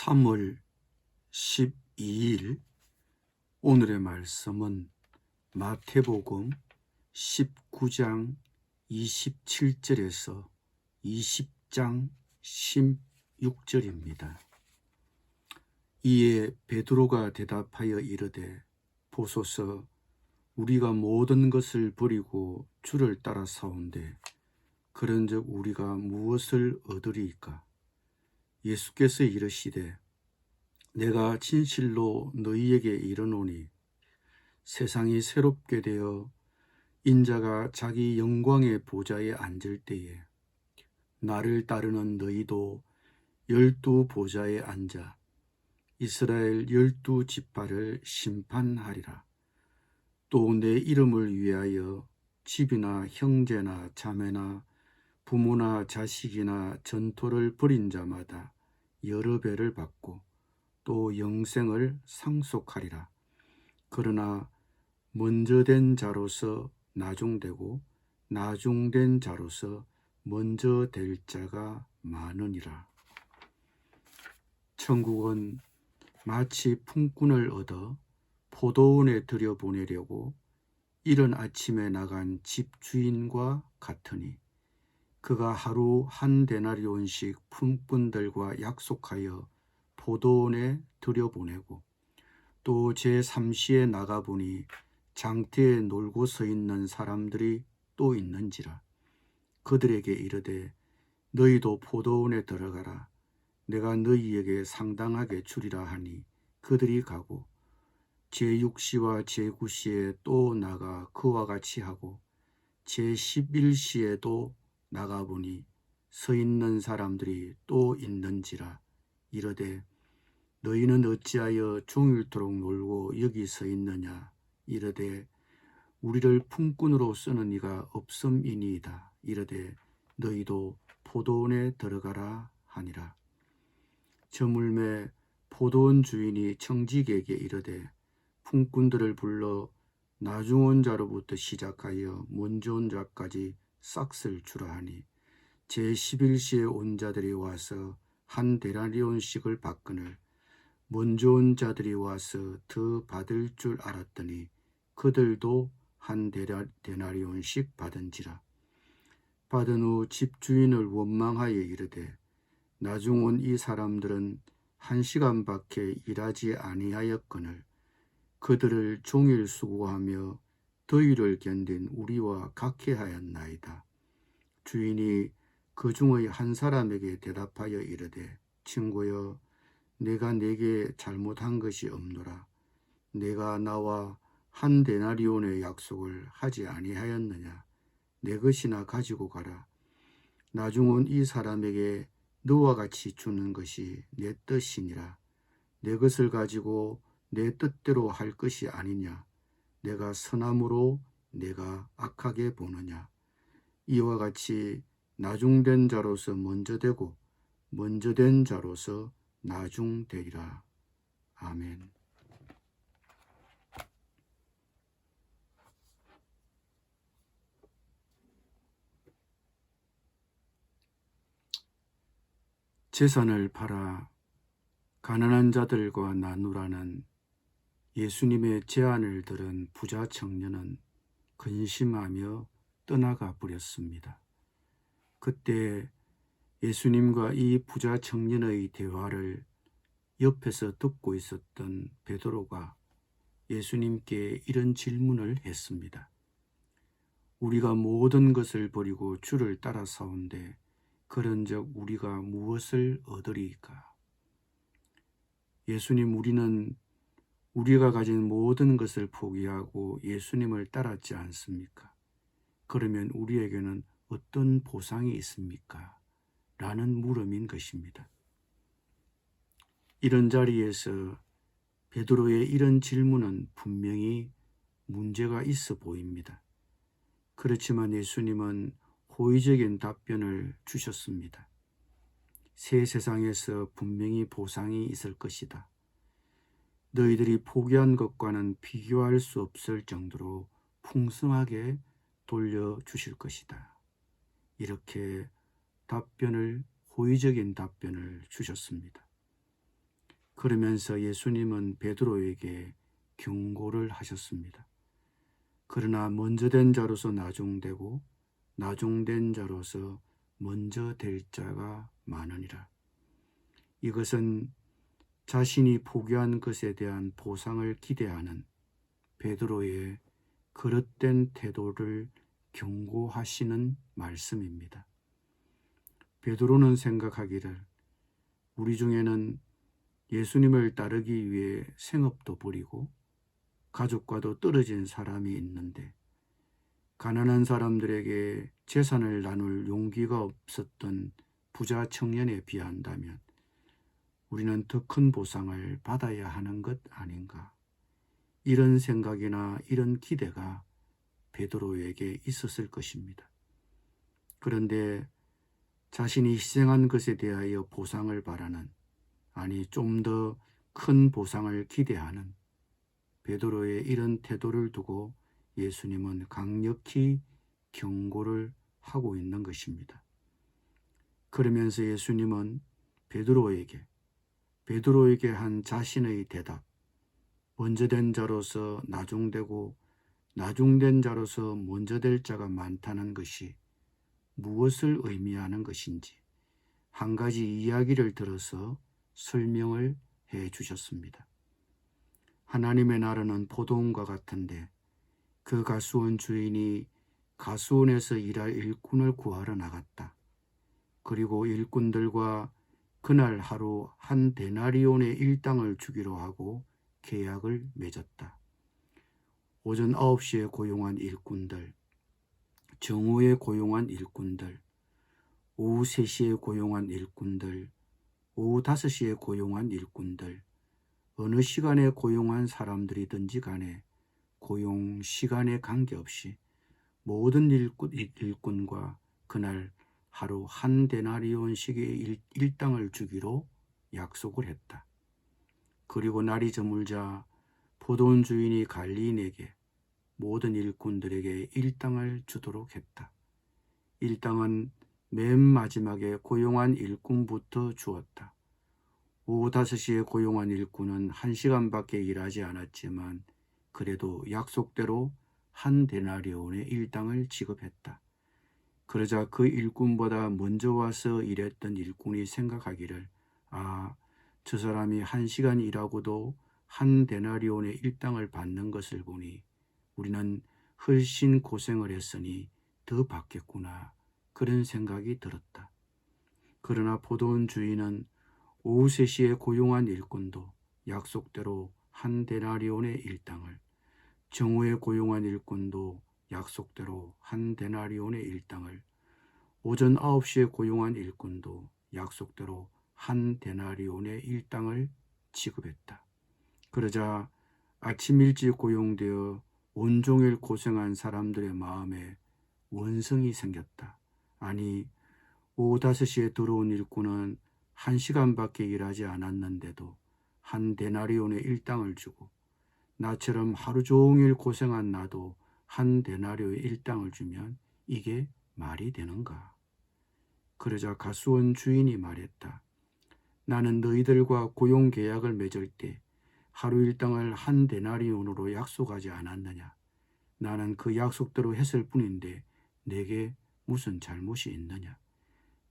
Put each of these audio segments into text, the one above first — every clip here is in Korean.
3월 12일 오늘의 말씀은 마태복음 19장 27절에서 20장 16절입니다. 이에 베드로가 대답하여 이르되 보소서 우리가 모든 것을 버리고 주를 따라사온데 그런즉 우리가 무엇을 얻으리이까? 예수께서 이르시되 내가 진실로 너희에게 이르노니 세상이 새롭게 되어 인자가 자기 영광의 보좌에 앉을 때에 나를 따르는 너희도 12 보좌에 앉아 이스라엘 12 지파를 심판하리라. 또 내 이름을 위하여 집이나 형제나 자매나 부모나 자식이나 전토를 벌인 자마다 여러 배를 받고 또 영생을 상속하리라. 그러나 먼저 된 자로서 나중되고 나중된 자로서 먼저 될 자가 많으니라. 천국은 마치 품꾼을 얻어 포도원에 들여보내려고 이른 아침에 나간 집주인과 같으니 그가 하루 한 데나리온씩 품꾼들과 약속하여 포도원에 들여보내고 또 제3시에 나가보니 장터에 놀고 서 있는 사람들이 또 있는지라. 그들에게 이르되 너희도 포도원에 들어가라. 내가 너희에게 상당하게 주리라 하니 그들이 가고 제6시와 제9시에 또 나가 그와 같이 하고 제11시에도 나가보니 서 있는 사람들이 또 있는지라. 이르되 너희는 어찌하여 종일토록 놀고 여기 서 있느냐? 이르되 우리를 품꾼으로 쓰는 이가 없음이니이다. 이르되 너희도 포도원에 들어가라 하니라. 저물매 포도원 주인이 청지기에게 이르되 품꾼들을 불러 나중 온 자로부터 시작하여 먼저 온 자까지 싹쓸 주라 하니 제11시에 온 자들이 와서 한 데나리온씩을 받거늘 먼저 온 자들이 와서 더 받을 줄 알았더니 그들도 한 데나리온씩 받은지라. 받은 후 집주인을 원망하여 이르되 나중 온 이 사람들은 1시간밖에 일하지 아니하였거늘 그들을 종일 수고하며 더위를 견딘 우리와 같게 하였나이다. 주인이 그 중의 한 사람에게 대답하여 이르되 친구여 내가 네게 잘못한 것이 없노라. 내가 나와 한 데나리온의 약속을 하지 아니하였느냐? 내 것이나 가지고 가라. 나중 온 이 사람에게 너와 같이 주는 것이 내 뜻이니라. 내 것을 가지고 내 뜻대로 할 것이 아니냐? 내가 선함으로 내가 악하게 보느냐? 이와 같이 나중된 자로서 먼저 되고 먼저 된 자로서 나중되리라. 아멘. 재산을 팔아 가난한 자들과 나누라는 예수님의 제안을 들은 부자 청년은 근심하며 떠나가 버렸습니다. 그때 예수님과 이 부자 청년의 대화를 옆에서 듣고 있었던 베드로가 예수님께 이런 질문을 했습니다. 우리가 모든 것을 버리고 주를 따라사온데 그런즉 우리가 무엇을 얻으리이까? 예수님, 우리는 우리가 가진 모든 것을 포기하고 예수님을 따랐지 않습니까? 그러면 우리에게는 어떤 보상이 있습니까? 라는 물음인 것입니다. 이런 자리에서 베드로의 이런 질문은 분명히 문제가 있어 보입니다. 그렇지만 예수님은 호의적인 답변을 주셨습니다. 새 세상에서 분명히 보상이 있을 것이다. 너희들이 포기한 것과는 비교할 수 없을 정도로 풍성하게 돌려주실 것이다. 이렇게 호의적인 답변을 주셨습니다. 그러면서 예수님은 베드로에게 경고를 하셨습니다. 그러나 먼저 된 자로서 나중되고 나중된 자로서 먼저 될 자가 많으니라. 이것은 자신이 포기한 것에 대한 보상을 기대하는 베드로의 그릇된 태도를 경고하시는 말씀입니다. 베드로는 생각하기를 우리 중에는 예수님을 따르기 위해 생업도 버리고 가족과도 떨어진 사람이 있는데 가난한 사람들에게 재산을 나눌 용기가 없었던 부자 청년에 비한다면 우리는 더 큰 보상을 받아야 하는 것 아닌가. 이런 생각이나 이런 기대가 베드로에게 있었을 것입니다. 그런데 자신이 희생한 것에 대하여 보상을 바라는, 아니 좀 더 큰 보상을 기대하는 베드로의 이런 태도를 두고 예수님은 강력히 경고를 하고 있는 것입니다. 그러면서 예수님은 베드로에게 한 자신의 대답, 먼저 된 자로서 나중되고 나중된 자로서 먼저 될 자가 많다는 것이 무엇을 의미하는 것인지 한 가지 이야기를 들어서 설명을 해 주셨습니다. 하나님의 나라는 포도원과 같은데 그 가수원 주인이 가수원에서 일할 일꾼을 구하러 나갔다. 그리고 일꾼들과 그날 하루 한 데나리온의 일당을 주기로 하고 계약을 맺었다. 오전 9시에 고용한 일꾼들, 정오에 고용한 일꾼들, 오후 3시에 고용한 일꾼들, 오후 5시에 고용한 일꾼들, 어느 시간에 고용한 사람들이든지 간에 고용 시간에 관계없이 모든 일꾼과 그날 하루 한 데나리온씩의 일당을 주기로 약속을 했다. 그리고 날이 저물자 포도원 주인이 관리인에게 모든 일꾼들에게 일당을 주도록 했다. 일당은 맨 마지막에 고용한 일꾼부터 주었다. 오후 5시에 고용한 일꾼은 1시간밖에 일하지 않았지만 그래도 약속대로 한 데나리온의 일당을 지급했다. 그러자 그 일꾼보다 먼저 와서 일했던 일꾼이 생각하기를 저 사람이 1시간 일하고도 한 데나리온의 일당을 받는 것을 보니 우리는 훨씬 고생을 했으니 더 받겠구나. 그런 생각이 들었다. 그러나 포도원 주인은 오후 3시에 고용한 일꾼도 약속대로 한 데나리온의 일당을, 정오에 고용한 일꾼도 약속대로 한 데나리온의 일당을, 오전 9시에 고용한 일꾼도 약속대로 한 데나리온의 일당을 지급했다. 그러자 아침 일찍 고용되어 온종일 고생한 사람들의 마음에 원성이 생겼다. 아니, 오후 5시에 들어온 일꾼은 1시간밖에 일하지 않았는데도 한 데나리온의 일당을 주고 나처럼 하루 종일 고생한 나도 한 데나리온의 일당을 주면 이게 말이 되는가? 그러자 가수원 주인이 말했다. 나는 너희들과 고용 계약을 맺을 때 하루 일당을 한 데나리온으로 약속하지 않았느냐? 나는 그 약속대로 했을 뿐인데 내게 무슨 잘못이 있느냐?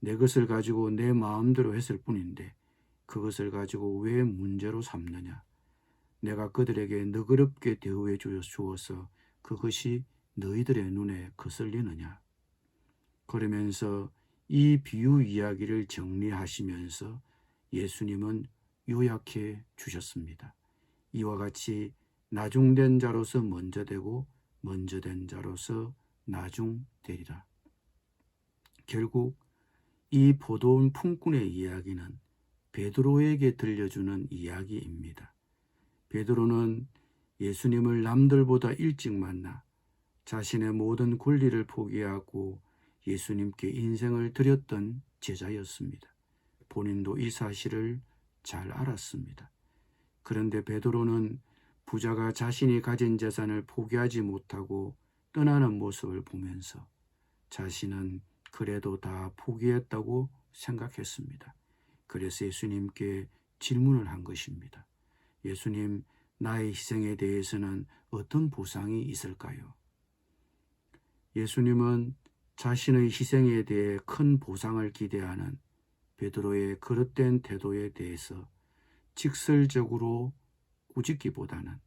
내 것을 가지고 내 마음대로 했을 뿐인데 그것을 가지고 왜 문제로 삼느냐? 내가 그들에게 너그럽게 대우해 주어서 그것이 너희들의 눈에 거슬리느냐? 그러면서 이 비유 이야기를 정리하시면서 예수님은 요약해 주셨습니다. 이와 같이 나중된 자로서 먼저 되고 먼저 된 자로서 나중되리라. 결국 이 포도원 품꾼의 이야기는 베드로에게 들려주는 이야기입니다. 베드로는 예수님을 남들보다 일찍 만나 자신의 모든 권리를 포기하고 예수님께 인생을 드렸던 제자였습니다. 본인도 이 사실을 잘 알았습니다. 그런데 베드로는 부자가 자신이 가진 재산을 포기하지 못하고 떠나는 모습을 보면서 자신은 그래도 다 포기했다고 생각했습니다. 그래서 예수님께 질문을 한 것입니다. 예수님, 나의 희생에 대해서는 어떤 보상이 있을까요? 예수님은 자신의 희생에 대해 큰 보상을 기대하는 베드로의 그릇된 태도에 대해서 직설적으로 꾸짖기보다는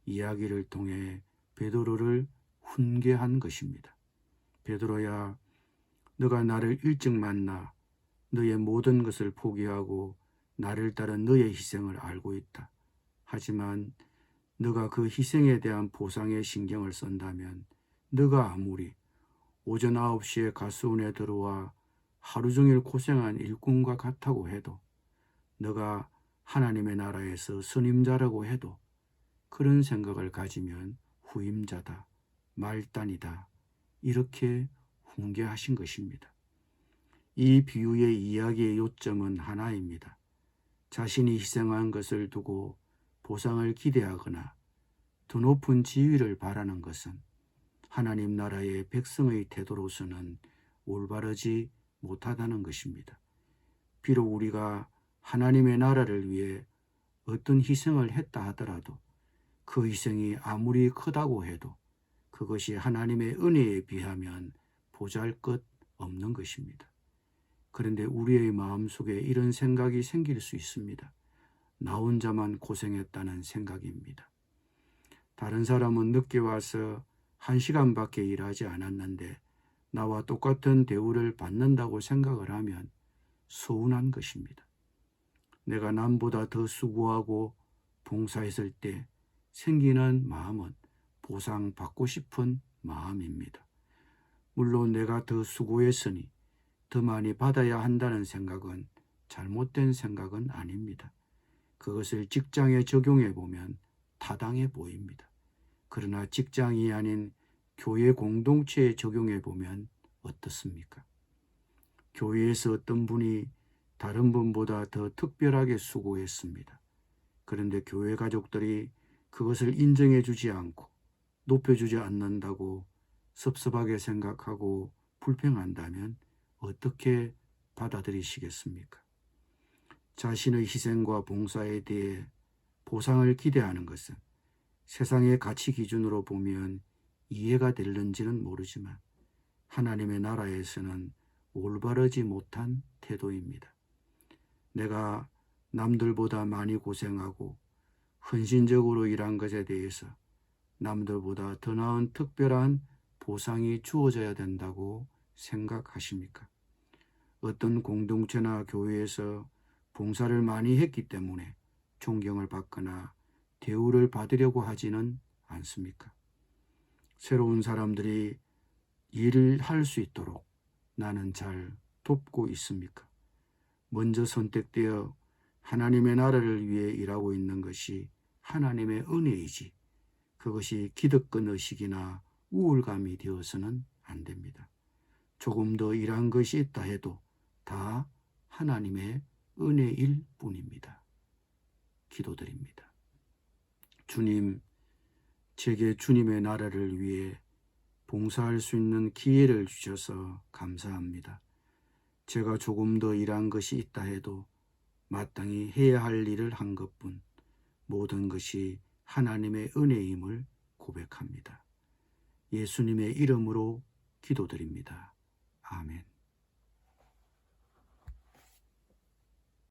이야기를 통해 베드로를 훈계한 것입니다. 베드로야, 너가 나를 일찍 만나 너의 모든 것을 포기하고 나를 따른 너의 희생을 알고 있다. 하지만 너가 그 희생에 대한 보상에 신경을 쓴다면 너가 아무리 오전 9시에 가스원에 들어와 하루 종일 고생한 일꾼과 같다고 해도, 너가 하나님의 나라에서 선임자라고 해도 그런 생각을 가지면 후임자다, 말단이다, 이렇게 훈계하신 것입니다. 이 비유의 이야기의 요점은 하나입니다. 자신이 희생한 것을 두고 보상을 기대하거나 더 높은 지위를 바라는 것은 하나님 나라의 백성의 태도로서는 올바르지 못하다는 것입니다. 비록 우리가 하나님의 나라를 위해 어떤 희생을 했다 하더라도 그 희생이 아무리 크다고 해도 그것이 하나님의 은혜에 비하면 보잘것 없는 것입니다. 그런데 우리의 마음속에 이런 생각이 생길 수 있습니다. 나 혼자만 고생했다는 생각입니다. 다른 사람은 늦게 와서 1시간밖에 일하지 않았는데 나와 똑같은 대우를 받는다고 생각을 하면 서운한 것입니다. 내가 남보다 더 수고하고 봉사했을 때 생기는 마음은 보상받고 싶은 마음입니다. 물론 내가 더 수고했으니 더 많이 받아야 한다는 생각은 잘못된 생각은 아닙니다. 그것을 직장에 적용해 보면 타당해 보입니다. 그러나 직장이 아닌 교회 공동체에 적용해 보면 어떻습니까? 교회에서 어떤 분이 다른 분보다 더 특별하게 수고했습니다. 그런데 교회 가족들이 그것을 인정해 주지 않고 높여주지 않는다고 섭섭하게 생각하고 불평한다면 어떻게 받아들이시겠습니까? 자신의 희생과 봉사에 대해 보상을 기대하는 것은 세상의 가치 기준으로 보면 이해가 될는지는 모르지만 하나님의 나라에서는 올바르지 못한 태도입니다. 내가 남들보다 많이 고생하고 헌신적으로 일한 것에 대해서 남들보다 더 나은 특별한 보상이 주어져야 된다고 생각하십니까? 어떤 공동체나 교회에서 봉사를 많이 했기 때문에 존경을 받거나 대우를 받으려고 하지는 않습니까? 새로운 사람들이 일을 할 수 있도록 나는 잘 돕고 있습니까? 먼저 선택되어 하나님의 나라를 위해 일하고 있는 것이 하나님의 은혜이지 그것이 기득권 의식이나 우울감이 되어서는 안 됩니다. 조금 더 일한 것이 있다 해도 다 하나님의 은혜일 뿐입니다. 기도드립니다. 주님, 제게 주님의 나라를 위해 봉사할 수 있는 기회를 주셔서 감사합니다. 제가 조금 더 일한 것이 있다 해도 마땅히 해야 할 일을 한 것뿐 모든 것이 하나님의 은혜임을 고백합니다. 예수님의 이름으로 기도드립니다. 아멘.